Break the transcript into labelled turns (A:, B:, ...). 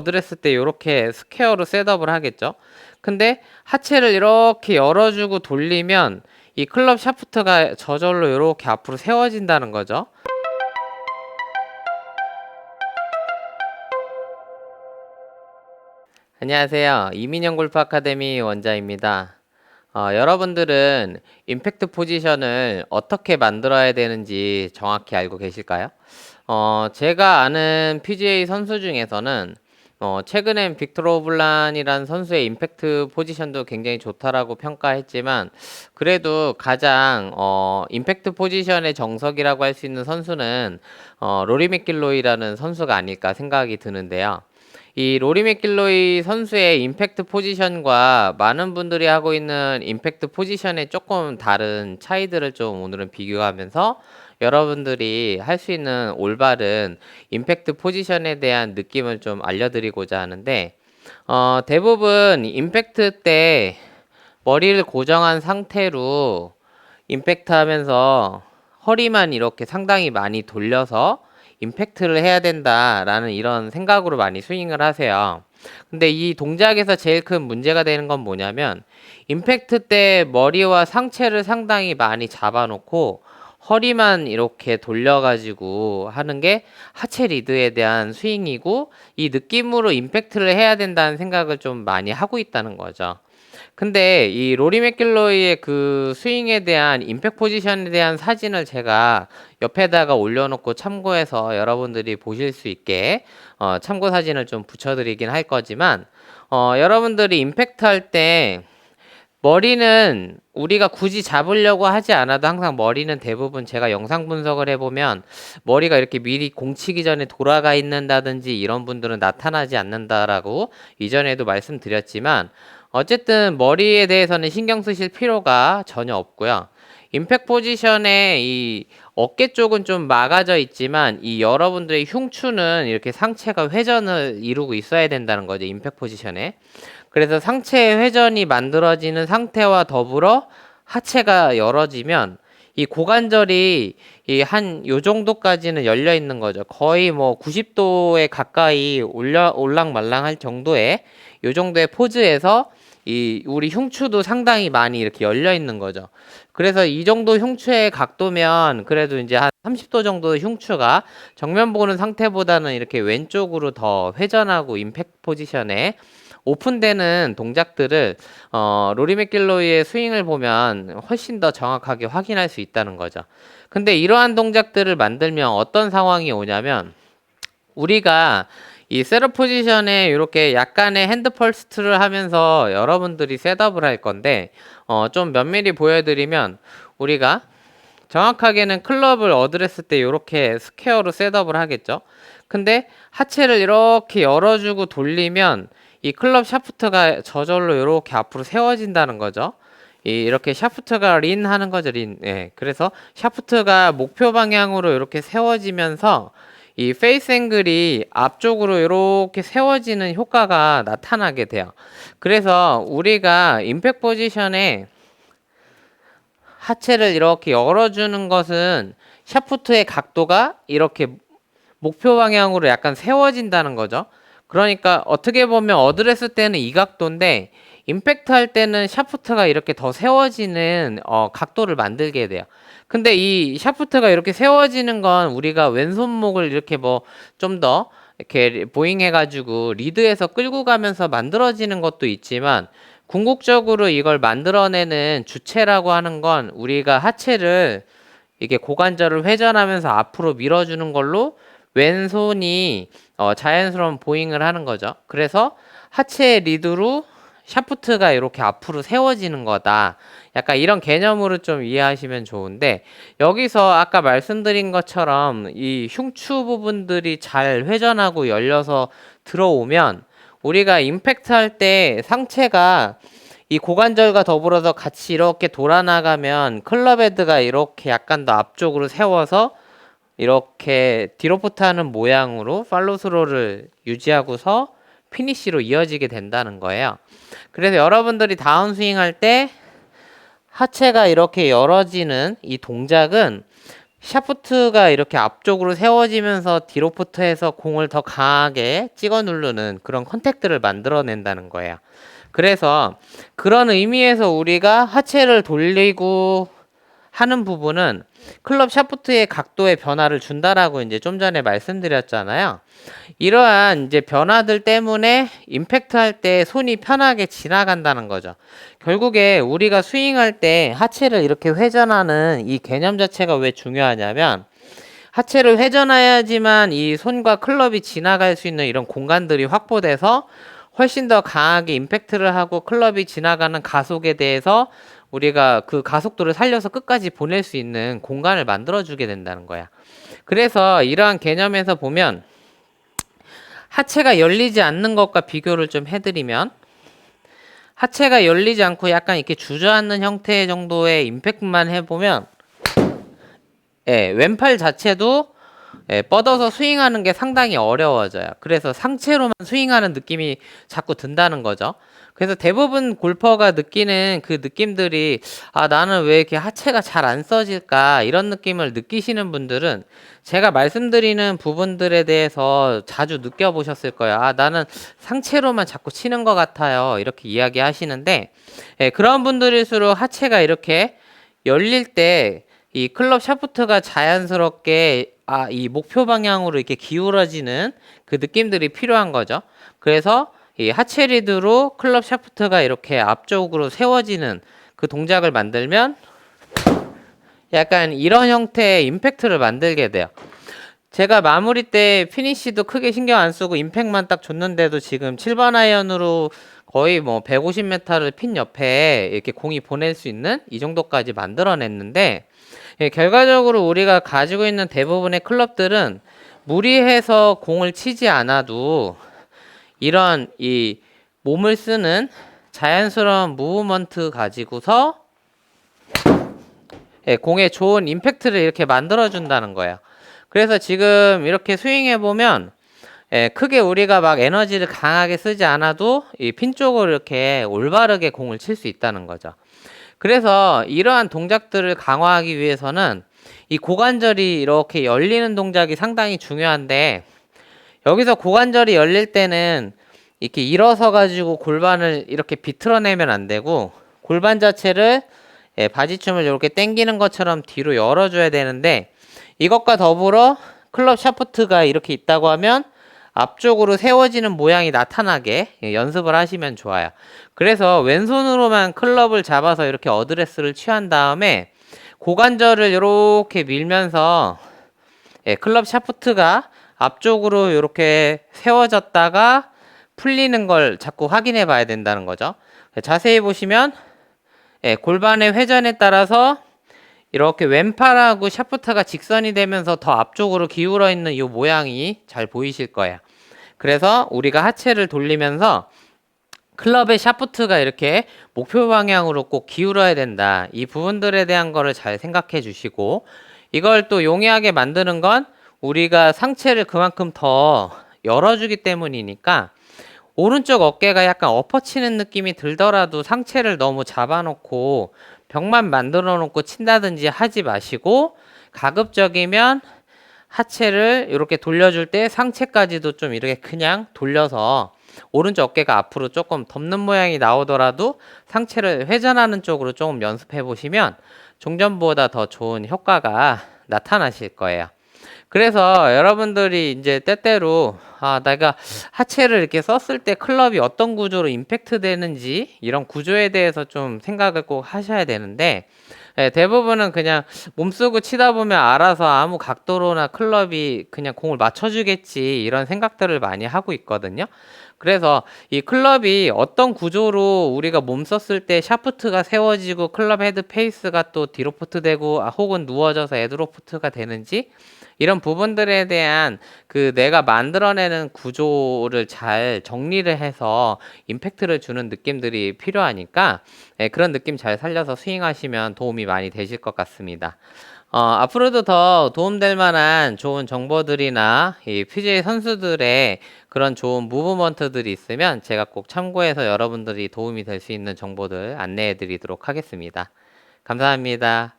A: 어드레스 때 이렇게 스퀘어로 셋업을 하겠죠. 근데 하체를 이렇게 열어주고 돌리면 이 클럽 샤프트가 저절로 이렇게 앞으로 세워진다는 거죠. 안녕하세요. 이민영 골프 아카데미 원장입니다. 여러분들은 임팩트 포지션을 어떻게 만들어야 되는지 정확히 알고 계실까요? 제가 아는 PGA 선수 중에서는 최근엔 빅토르 호블란이라는 선수의 임팩트 포지션도 굉장히 좋다라고 평가했지만, 그래도 가장 임팩트 포지션의 정석이라고 할 수 있는 선수는 로리 맥길로이라는 선수가 아닐까 생각이 드는데요. 이 로리 맥길로이 선수의 임팩트 포지션과 많은 분들이 하고 있는 임팩트 포지션의 조금 다른 차이들을 좀 오늘은 비교하면서 여러분들이 할 수 있는 올바른 임팩트 포지션에 대한 느낌을 좀 알려드리고자 하는데, 대부분 임팩트 때 머리를 고정한 상태로 임팩트 하면서 허리만 이렇게 상당히 많이 돌려서 임팩트를 해야 된다라는 이런 생각으로 많이 스윙을 하세요. 근데 이 동작에서 제일 큰 문제가 되는 건 뭐냐면, 임팩트 때 머리와 상체를 상당히 많이 잡아놓고 허리만 이렇게 돌려가지고 하는 게 하체 리드에 대한 스윙이고, 이 느낌으로 임팩트를 해야 된다는 생각을 좀 많이 하고 있다는 거죠. 근데 이 로리 맥길로이의 그 스윙에 대한 임팩트 포지션에 대한 사진을 제가 옆에다가 올려놓고 참고해서 여러분들이 보실 수 있게 참고 사진을 좀 붙여드리긴 할 거지만, 여러분들이 임팩트 할 때 머리는 우리가 굳이 잡으려고 하지 않아도 항상 머리는 대부분 제가 영상 분석을 해보면 머리가 이렇게 미리 공치기 전에 돌아가 있는다든지 이런 분들은 나타나지 않는다라고 이전에도 말씀드렸지만, 어쨌든 머리에 대해서는 신경 쓰실 필요가 전혀 없고요. 임팩트 포지션에 이 어깨 쪽은 좀 막아져 있지만 이 여러분들의 흉추는 이렇게 상체가 회전을 이루고 있어야 된다는 거죠. 임팩트 포지션에. 그래서 상체 회전이 만들어지는 상태와 더불어 하체가 열어지면 이 고관절이 이 한 요 정도까지는 열려 있는 거죠. 거의 뭐 90도에 가까이 올랑말랑 할 정도의 요 정도의 포즈에서 이 우리 흉추도 상당히 많이 이렇게 열려 있는 거죠. 그래서 이 정도 흉추의 각도면 그래도 이제 한 30도 정도 흉추가 정면 보는 상태보다는 이렇게 왼쪽으로 더 회전하고 임팩트 포지션에 오픈되는 동작들을 로리 맥길로이의 스윙을 보면 훨씬 더 정확하게 확인할 수 있다는 거죠. 근데 이러한 동작들을 만들면 어떤 상황이 오냐면, 우리가 이 셋업 포지션에 이렇게 약간의 핸드 퍼스트를 하면서 여러분들이 셋업을 할 건데, 좀 면밀히 보여드리면 우리가 정확하게는 클럽을 어드레스 때 이렇게 스퀘어로 셋업을 하겠죠. 근데 하체를 이렇게 열어주고 돌리면 이 클럽 샤프트가 저절로 이렇게 앞으로 세워진다는 거죠. 이렇게 샤프트가 린 하는 거죠, 린. 예. 그래서 샤프트가 목표 방향으로 이렇게 세워지면서 이 페이스 앵글이 앞쪽으로 이렇게 세워지는 효과가 나타나게 돼요. 그래서 우리가 임팩트 포지션에 하체를 이렇게 열어주는 것은 샤프트의 각도가 이렇게 목표 방향으로 약간 세워진다는 거죠. 그러니까 어떻게 보면 어드레스 때는 이 각도인데 임팩트 할 때는 샤프트가 이렇게 더 세워지는 각도를 만들게 돼요. 근데 이 샤프트가 이렇게 세워지는 건 우리가 왼손목을 이렇게 뭐 좀 더 이렇게 보잉해가지고 리드에서 끌고 가면서 만들어지는 것도 있지만, 궁극적으로 이걸 만들어내는 주체라고 하는 건 우리가 하체를 이게 고관절을 회전하면서 앞으로 밀어주는 걸로 왼손이 자연스러운 보잉을 하는 거죠. 그래서 하체 리드로 샤프트가 이렇게 앞으로 세워지는 거다. 약간 이런 개념으로 좀 이해하시면 좋은데, 여기서 아까 말씀드린 것처럼 이 흉추 부분들이 잘 회전하고 열려서 들어오면 우리가 임팩트 할 때 상체가 이 고관절과 더불어서 같이 이렇게 돌아나가면 클럽 헤드가 이렇게 약간 더 앞쪽으로 세워서 이렇게 디로프트 하는 모양으로 팔로우 스로를 유지하고서 피니쉬로 이어지게 된다는 거예요. 그래서 여러분들이 다운스윙 할 때 하체가 이렇게 열어지는 이 동작은 샤프트가 이렇게 앞쪽으로 세워지면서 뒤로부터해서 공을 더 강하게 찍어 누르는 그런 컨택트를 만들어낸다는 거예요. 그래서 그런 의미에서 우리가 하체를 돌리고 하는 부분은 클럽 샤프트의 각도의 변화를 준다라고 이제 좀 전에 말씀드렸잖아요. 이러한 이제 변화들 때문에 임팩트 할 때 손이 편하게 지나간다는 거죠. 결국에 우리가 스윙할 때 하체를 이렇게 회전하는 이 개념 자체가 왜 중요하냐면 하체를 회전해야지만 이 손과 클럽이 지나갈 수 있는 이런 공간들이 확보돼서 훨씬 더 강하게 임팩트를 하고 클럽이 지나가는 가속에 대해서 우리가 그 가속도를 살려서 끝까지 보낼 수 있는 공간을 만들어주게 된다는 거야. 그래서 이러한 개념에서 보면 하체가 열리지 않는 것과 비교를 좀 해드리면 하체가 열리지 않고 약간 이렇게 주저앉는 형태 정도의 임팩트만 해보면 왼팔 자체도 뻗어서 스윙하는 게 상당히 어려워져요. 그래서 상체로만 스윙하는 느낌이 자꾸 든다는 거죠. 그래서 대부분 골퍼가 느끼는 그 느낌들이 나는 왜 이렇게 하체가 잘 안 써질까 이런 느낌을 느끼시는 분들은 제가 말씀드리는 부분들에 대해서 자주 느껴보셨을 거예요. 나는 상체로만 자꾸 치는 것 같아요. 이렇게 이야기하시는데 그런 분들일수록 하체가 이렇게 열릴 때 이 클럽 샤프트가 자연스럽게 이 목표 방향으로 이렇게 기울어지는 그 느낌들이 필요한 거죠. 그래서 이 하체 리드로 클럽 샤프트가 이렇게 앞쪽으로 세워지는 그 동작을 만들면 약간 이런 형태의 임팩트를 만들게 돼요. 제가 마무리 때 피니쉬도 크게 신경 안 쓰고 임팩트만 딱 줬는데도 지금 7번 아이언으로 거의 뭐 150m를 핀 옆에 이렇게 공이 보낼 수 있는 이 정도까지 만들어냈는데 결과적으로 우리가 가지고 있는 대부분의 클럽들은 무리해서 공을 치지 않아도 이런 이 몸을 쓰는 자연스러운 무브먼트 가지고서 공에 좋은 임팩트를 이렇게 만들어준다는 거예요. 그래서 지금 이렇게 스윙해보면 크게 우리가 막 에너지를 강하게 쓰지 않아도 이 핀 쪽으로 이렇게 올바르게 공을 칠 수 있다는 거죠. 그래서 이러한 동작들을 강화하기 위해서는 이 고관절이 이렇게 열리는 동작이 상당히 중요한데 여기서 고관절이 열릴 때는 이렇게 일어서 가지고 골반을 이렇게 비틀어내면 안 되고 골반 자체를 바지춤을 이렇게 당기는 것처럼 뒤로 열어줘야 되는데 이것과 더불어 클럽 샤프트가 이렇게 있다고 하면 앞쪽으로 세워지는 모양이 나타나게 연습을 하시면 좋아요. 그래서 왼손으로만 클럽을 잡아서 이렇게 어드레스를 취한 다음에 고관절을 이렇게 밀면서 클럽 샤프트가 앞쪽으로 이렇게 세워졌다가 풀리는 걸 자꾸 확인해 봐야 된다는 거죠. 자세히 보시면 골반의 회전에 따라서 이렇게 왼팔하고 샤프트가 직선이 되면서 더 앞쪽으로 기울어 있는 이 모양이 잘 보이실 거예요. 그래서 우리가 하체를 돌리면서 클럽의 샤프트가 이렇게 목표 방향으로 꼭 기울어야 된다. 이 부분들에 대한 거를 잘 생각해 주시고 이걸 또 용이하게 만드는 건 우리가 상체를 그만큼 더 열어주기 때문이니까 오른쪽 어깨가 약간 엎어치는 느낌이 들더라도 상체를 너무 잡아놓고 벽만 만들어 놓고 친다든지 하지 마시고 가급적이면 하체를 이렇게 돌려줄 때 상체까지도 좀 이렇게 그냥 돌려서 오른쪽 어깨가 앞으로 조금 덮는 모양이 나오더라도 상체를 회전하는 쪽으로 조금 연습해 보시면 종전보다 더 좋은 효과가 나타나실 거예요. 그래서 여러분들이 이제 때때로 내가 하체를 이렇게 썼을 때 클럽이 어떤 구조로 임팩트 되는지 이런 구조에 대해서 좀 생각을 꼭 하셔야 되는데 대부분은 그냥 몸쓰고 치다 보면 알아서 아무 각도로나 클럽이 그냥 공을 맞춰주겠지 이런 생각들을 많이 하고 있거든요. 그래서 이 클럽이 어떤 구조로 우리가 몸 썼을 때 샤프트가 세워지고 클럽 헤드 페이스가 또 디로프트 되고 혹은 누워져서 에드로프트가 되는지 이런 부분들에 대한 그 내가 만들어내는 구조를 잘 정리를 해서 임팩트를 주는 느낌들이 필요하니까 그런 느낌 잘 살려서 스윙하시면 도움이 많이 되실 것 같습니다. 앞으로도 더 도움될 만한 좋은 정보들이나 이 PGA 선수들의 그런 좋은 무브먼트들이 있으면 제가 꼭 참고해서 여러분들이 도움이 될 수 있는 정보들 안내해 드리도록 하겠습니다. 감사합니다.